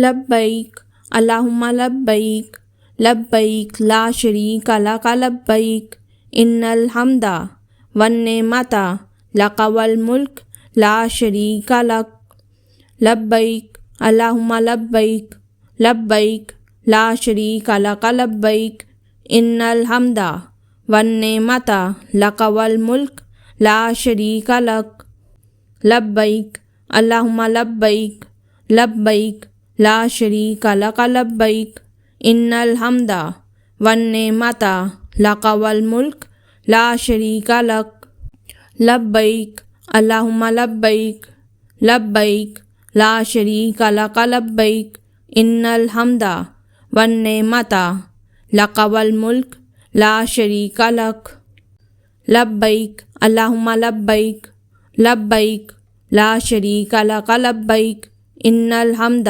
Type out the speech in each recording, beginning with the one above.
لبیک اللہم لبیک لبیک لا شریک لک لبیک ان الحمد والنعمت لک والملک لا شریک لک لبیک اللہم لبیک لبیک لا شریک لک لبیک ان الحمد والنعمت لک والملک لا شریک لک لبیک اللہم لبیک لبیک لا شریک لک لبیک ان الحمد والنعمت لک والملک لا شریک لک لبیک اللہم لبیک لبیک لا شریک لک لبیک ان الحمد والنعمت لک والملک لا شریک لک لبیک اللہم لبیک لبیک لا شریک لک لبیک ان الحمد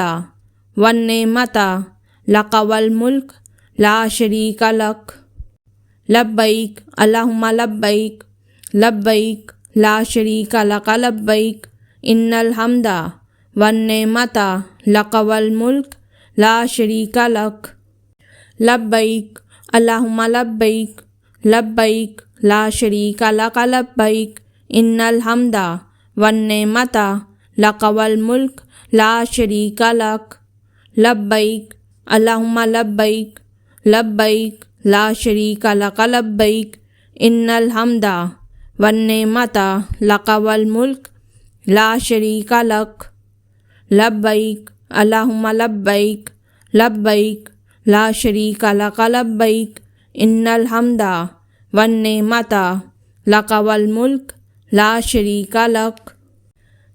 والنعمت لک والملک لا شریک لک لبیک اللہم لبیک لبیک لا شریک لک لبیک ان الحمد والنعمت لک والملک لا شریک لک لبیک اللہم لبیک لبیک لا شریک لک لبیک ان الحمد والنعمت لک والملک لا شریک لک لبیک اللہم لبیک لبیک لا شریک لک لبیک ان الحمد والنعمت لک والملک لا شریک لک لبیک اللہم لبیک لبیک لا شریک لک لبیک ان الحمد والنعمت لک والملک لا شریک لک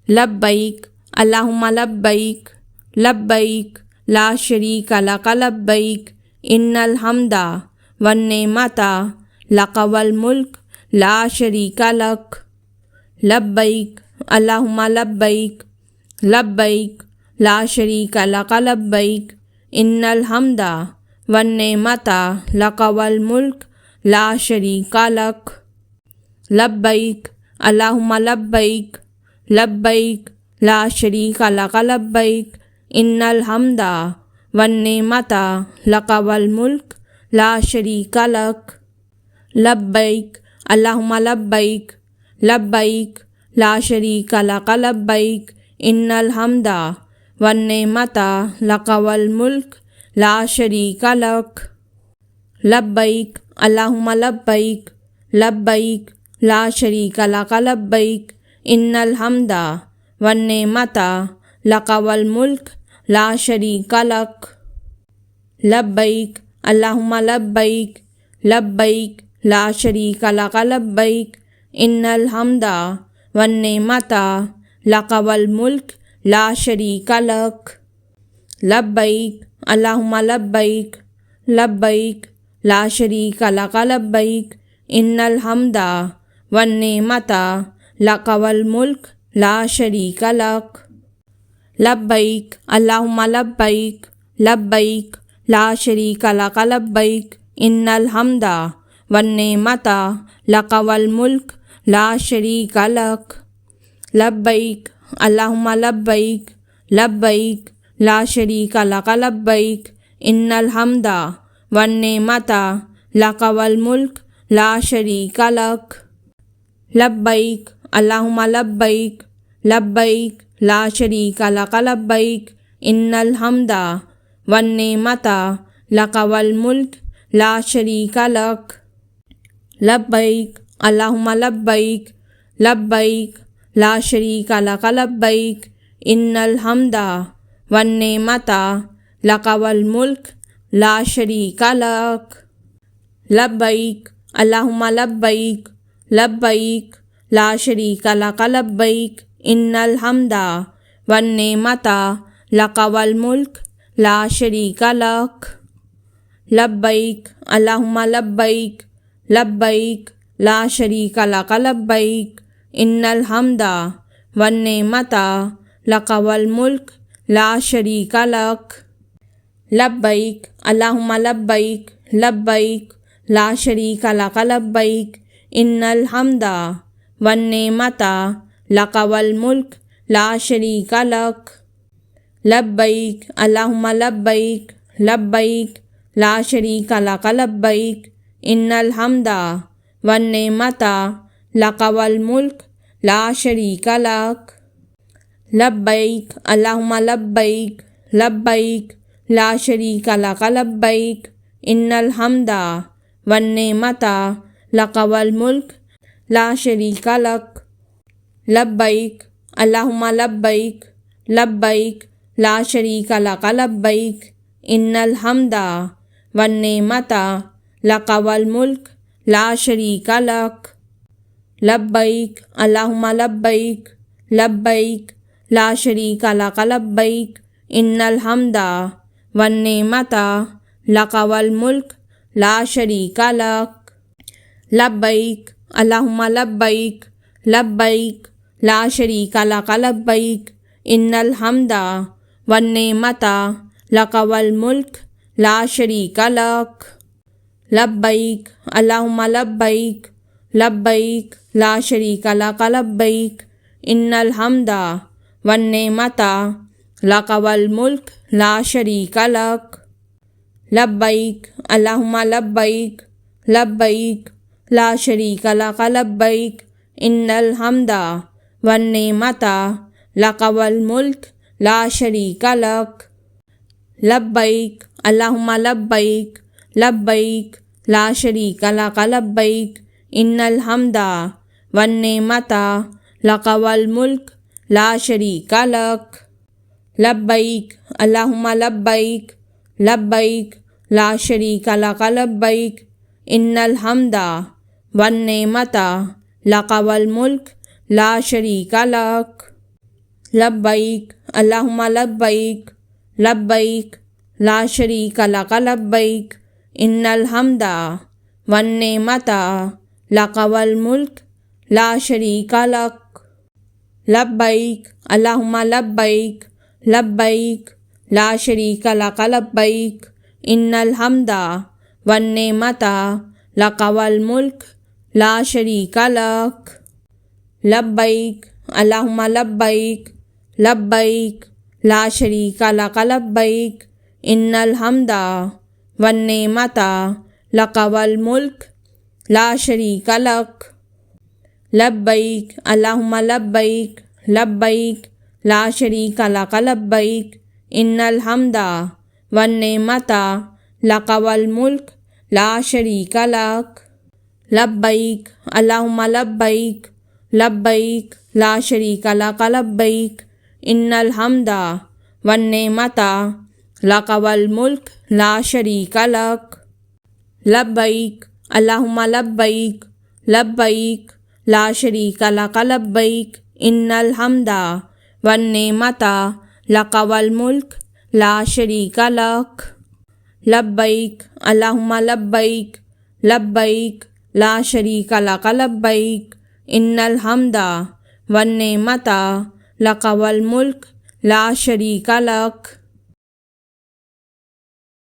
لبیک اللہم لبیک لبیک لا شریک لک لبیک ان الحمد والنعمت لک والملک لا شریک لک لبیک اللہم لبیک لبیک لا شریک لک لبیک ان الحمد والنعمت لک والملک لا شریک لک لبیک اللہم لبیک لبیک لا شریک لک لبیک ان الحمد والنعمت لک والملک لا شریک لک لبیک اللہم لبیک لبیک لا شریک لک لبیک ان الحمد والنعمت لک والملک لا شریک لک لبیک اللہم لبیک لبیک لا شریک لک لبیک ان الحمد والنعمت لک والملک لا شریک لک لبیک اللہم لبیک لبیک لا شریک لک لبیک ان الحمد والنعمت لک والملک لا شریک لک لبیک اللہم لبیک لبیک لا شریک لک لبیک ان الحمد والنعمت لک والملک لا شریک لک لبیک اللہم لبیک لبیک لا شریک لک لبیک ان الحمد والنعمت لک والملک لا شریک لک لبیک اللہم لبیک لبیک لا شریک لک لبیک ان الحمد والنعمت لک والملک لا شریک لک لبیک اللہم لبیک لبیک لا شریک لک لبیک ان الحمد والنعمت لک والملک لا شریک لک لبیک اللہم لبیک لبیک لا شریک لک لبیک ان الحمد والنعمت لک والملک لا شریک لک لبیک اللہم لبیک لبیک لا شریک لک لبیک ان الحمد والنعمت لک والملک لا شریک لک لبیک اللہم لبیک لبیک لا شریک لک لبیک ان الحمد والنعمت لک والملک لا شریک لک لبیک اللہم لبیک لبیک لا شریک لک لبیک ان الحمد والنعمت لک والملک لا شریک لک لبیک اللہم لبیک لبیک لا شریک لک لبیک ان الحمد والنعمت لک والملک لا شریک لک لبیک اللہم لبیک لبیک لا شریک لک لبیک ان الحمد والنعمت لک والملک لا شریک لک لبیک اللہم لبیک لبیک لا شریک لک لبیک ان الحمد والنعمت لک والملک لا شریک لک لبیک اللہم لبیک لبیک لا شریک لک لبیک ان الحمد والنعمت لک والملک لا شریک لک لبیک اللہم لبیک لبیک لا شریک لک لبیک ان الحمد والنعمت لک والملک لا شریک لک لبیک اللہم لبیک لبیک لا شریک لک لبیک ان الحمد والنعمت لک والملک لا شریک لک لبیک اللہم لبیک لبیک لا شریک لک لبیک ان الحمد والنعمت لک والملک لا شریک لک لبیک اللہم لبیک لبیک لا شریک لک لبیک ان الحمد والنعمت لک والملک لا شریک لک لبیک اللہم لبیک لبیک لا شریک لک لبیک ان الحمد والنعمت لک والملک لا شریک لک لبیک اللہم لبیک لبیک لا شریک لک لبیک ان الحمد والنعمت لک والملک لا شریک لک لبیک اللہم لبیک لبیک لا شریک لک لبیک ان الحمد والنعمت لک والملک لا شریک لک لبیک اللہم لبیک لبیک لا شریک لک لبیک ان الحمد والنعمت لک والملک لا شریک لک لبیک اللہم لبیک لبیک لا شریک لک لبیک ان الحمد والنعمت لک والملک لا شریک لک لبیک اللہم لبیک لبیک لا شریک لک لبیک ان الحمد والنعمت لک والملک لا شریک لک لبیک اللہم لبیک لبیک لا شریک لک لبیک ان الحمد والنعمت لک والملک لا شریک لک لبیک اللہم لبیک لبیک لا شریک لک لبیک ان الحمد والنعمت لک والملک لا شریک لک